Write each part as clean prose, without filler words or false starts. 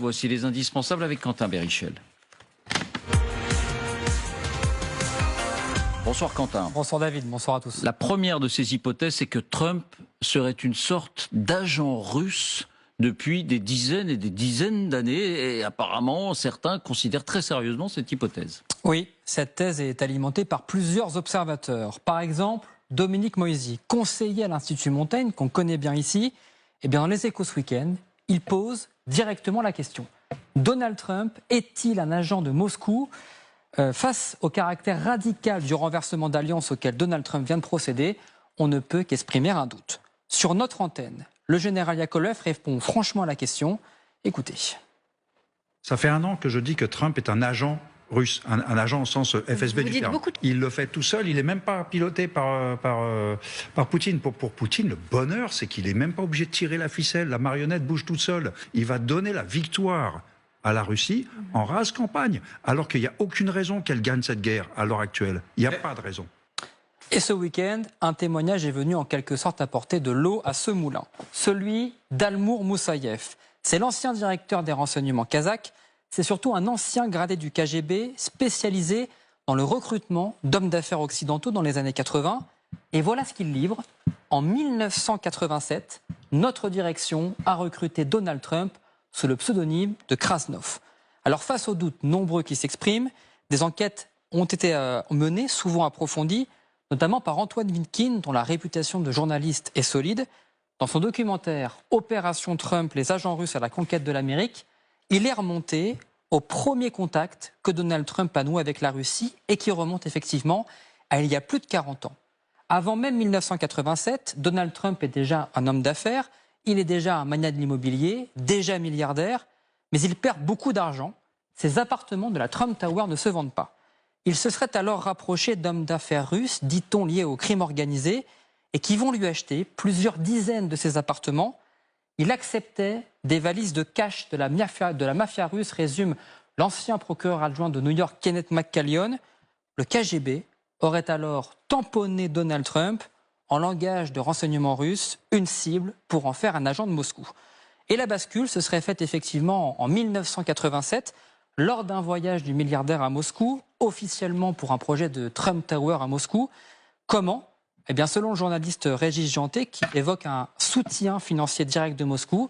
Voici les indispensables avec Quentin Bérichel. Bonsoir Quentin. Bonsoir David, bonsoir à tous. La première de ces hypothèses, c'est que Trump serait une sorte d'agent russe depuis des dizaines et des dizaines d'années. Et apparemment, certains considèrent très sérieusement cette hypothèse. Oui, cette thèse est alimentée par plusieurs observateurs. Par exemple, Dominique Moisy, conseiller à l'Institut Montaigne, qu'on connaît bien ici. Eh bien, dans les Échos ce week-end, il pose directement la question. Donald Trump est-il un agent de Moscou ? Face au caractère radical du renversement d'alliance auquel Donald Trump vient de procéder, on ne peut qu'exprimer un doute. Sur notre antenne, le général Yakovlev répond franchement à la question. Écoutez. Ça fait 1 an que je dis que Trump est un agent russe, un agent au sens FSB du terme. Il le fait tout seul, il n'est même pas piloté par Poutine. Pour Poutine, le bonheur, c'est qu'il n'est même pas obligé de tirer la ficelle, la marionnette bouge toute seule. Il va donner la victoire à la Russie en rase campagne, alors qu'il n'y a aucune raison qu'elle gagne cette guerre à l'heure actuelle. Il n'y a pas de raison. Et ce week-end, un témoignage est venu en quelque sorte apporter de l'eau à ce moulin. Celui d'Almour Moussaïev. C'est l'ancien directeur des renseignements kazakhs. C'est surtout un ancien gradé du KGB spécialisé dans le recrutement d'hommes d'affaires occidentaux dans les années 80. Et voilà ce qu'il livre. En 1987, notre direction a recruté Donald Trump sous le pseudonyme de Krasnov. Alors face aux doutes nombreux qui s'expriment, des enquêtes ont été menées, souvent approfondies, notamment par Antoine Vitkin, dont la réputation de journaliste est solide. Dans son documentaire « Opération Trump, les agents russes à la conquête de l'Amérique », il est remonté au premier contact que Donald Trump a noué avec la Russie et qui remonte effectivement à il y a plus de 40 ans. Avant même 1987, Donald Trump est déjà un homme d'affaires. Il est déjà un magnat de l'immobilier, déjà milliardaire, mais il perd beaucoup d'argent. Ses appartements de la Trump Tower ne se vendent pas. Il se serait alors rapproché d'hommes d'affaires russes, dit-on liés au crime organisé, et qui vont lui acheter plusieurs dizaines de ses appartements. Il acceptait des valises de cash de la mafia russe, résume l'ancien procureur adjoint de New York, Kenneth McCallion. Le KGB aurait alors tamponné Donald Trump en langage de renseignement russe, une cible pour en faire un agent de Moscou. Et la bascule se serait faite effectivement en 1987, lors d'un voyage du milliardaire à Moscou, officiellement pour un projet de Trump Tower à Moscou. Comment ? Eh bien, selon le journaliste Régis Janté, qui évoque un soutien financier direct de Moscou,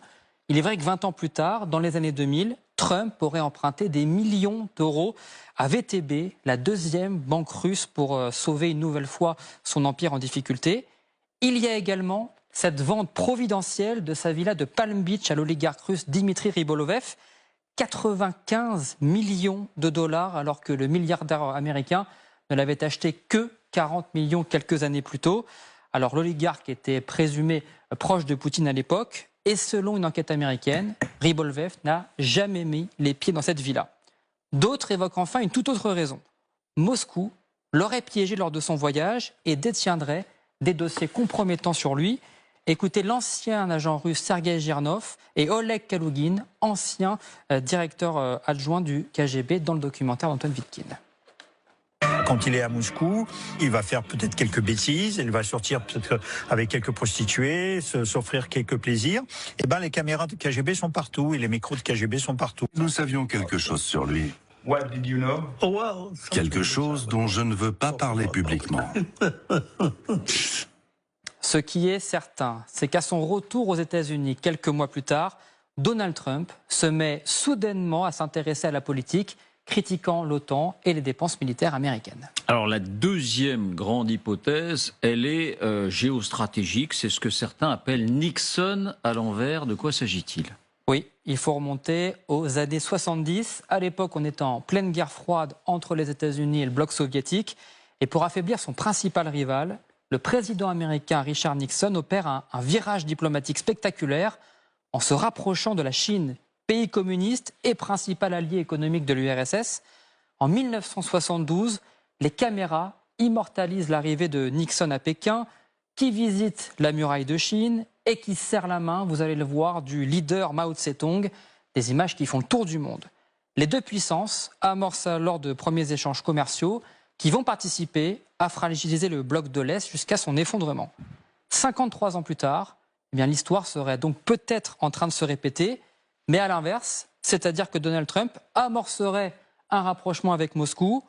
il est vrai que 20 ans plus tard, dans les années 2000, Trump aurait emprunté des millions d'euros à VTB, la deuxième banque russe, pour sauver une nouvelle fois son empire en difficulté. Il y a également cette vente providentielle de sa villa de Palm Beach à l'oligarque russe Dimitri Ribolovev, 95 millions de dollars, alors que le milliardaire américain ne l'avait acheté que 40 millions quelques années plus tôt. Alors l'oligarque était présumé proche de Poutine à l'époque, et selon une enquête américaine, Ribolovev n'a jamais mis les pieds dans cette villa. D'autres évoquent enfin une toute autre raison. Moscou l'aurait piégé lors de son voyage et détiendrait des dossiers compromettants sur lui. Écoutez l'ancien agent russe Sergei Girnov et Oleg Kalugin, ancien directeur adjoint du KGB, dans le documentaire d'Antoine Vitkin. Quand il est à Moscou, il va faire peut-être quelques bêtises, il va sortir peut-être avec quelques prostituées, s'offrir quelques plaisirs. Et ben les caméras de KGB sont partout et les micros de KGB sont partout. Nous savions quelque chose sur lui. What did you know? Quelque chose dont je ne veux pas parler publiquement. Ce qui est certain, c'est qu'à son retour aux États-Unis quelques mois plus tard, Donald Trump se met soudainement à s'intéresser à la politique, critiquant l'OTAN et les dépenses militaires américaines. Alors la deuxième grande hypothèse, elle est géostratégique. C'est ce que certains appellent Nixon à l'envers. De quoi s'agit-il ? Oui, il faut remonter aux années 70. À l'époque, on était en pleine guerre froide entre les États-Unis et le bloc soviétique. Et pour affaiblir son principal rival, le président américain Richard Nixon opère un virage diplomatique spectaculaire en se rapprochant de la Chine, pays communiste et principal allié économique de l'URSS. En 1972, les caméras immortalisent l'arrivée de Nixon à Pékin, qui visite la muraille de Chine et qui serre la main, vous allez le voir, du leader Mao Tse-tung, des images qui font le tour du monde. Les deux puissances amorcent alors de premiers échanges commerciaux qui vont participer à fragiliser le bloc de l'Est jusqu'à son effondrement. 53 ans plus tard, eh bien, l'histoire serait donc peut-être en train de se répéter, mais à l'inverse, c'est-à-dire que Donald Trump amorcerait un rapprochement avec Moscou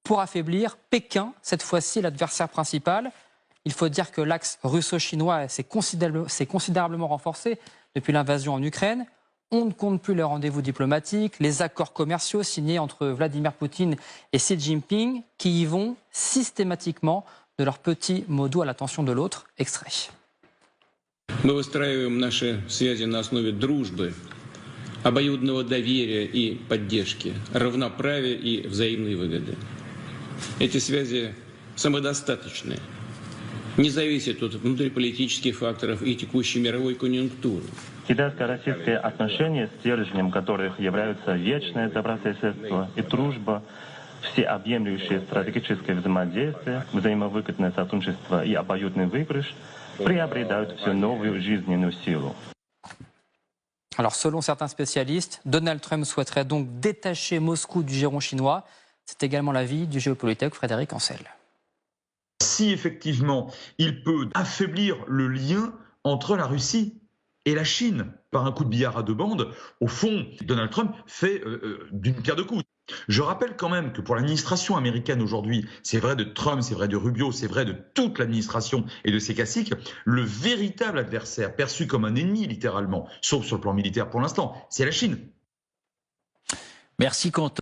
pour affaiblir Pékin, cette fois-ci l'adversaire principal. Il faut dire que l'axe russo-chinois s'est considérablement renforcé depuis l'invasion en Ukraine. On ne compte plus les rendez-vous diplomatiques, les accords commerciaux signés entre Vladimir Poutine et Xi Jinping qui y vont systématiquement de leurs petits mots doux à l'attention de l'autre. Extrait. Мы выстраиваем наши связи на основе дружбы, обоюдного доверия и поддержки, равноправия и взаимной выгоды. Эти связи самодостаточны, не зависят от внутриполитических факторов и текущей мировой конъюнктуры. Китайско-российские отношения, стержнем которых являются вечное добрососедство и дружба, всеобъемлющее стратегическое взаимодействие, взаимовыгодное сотрудничество и обоюдный выигрыш, приобретают все новую жизненную силу. Alors, selon certains spécialistes, Donald Trump souhaiterait donc détacher Moscou du giron chinois. C'est également l'avis du géopolitologue Frédéric Ancel. Si effectivement il peut affaiblir le lien entre la Russie et la Chine par un coup de billard à deux bandes, au fond, Donald Trump fait d'une pierre deux coups. Je rappelle quand même que pour l'administration américaine aujourd'hui, c'est vrai de Trump, c'est vrai de Rubio, c'est vrai de toute l'administration et de ses caciques, le véritable adversaire perçu comme un ennemi littéralement, sauf sur le plan militaire pour l'instant, c'est la Chine. Merci Quentin.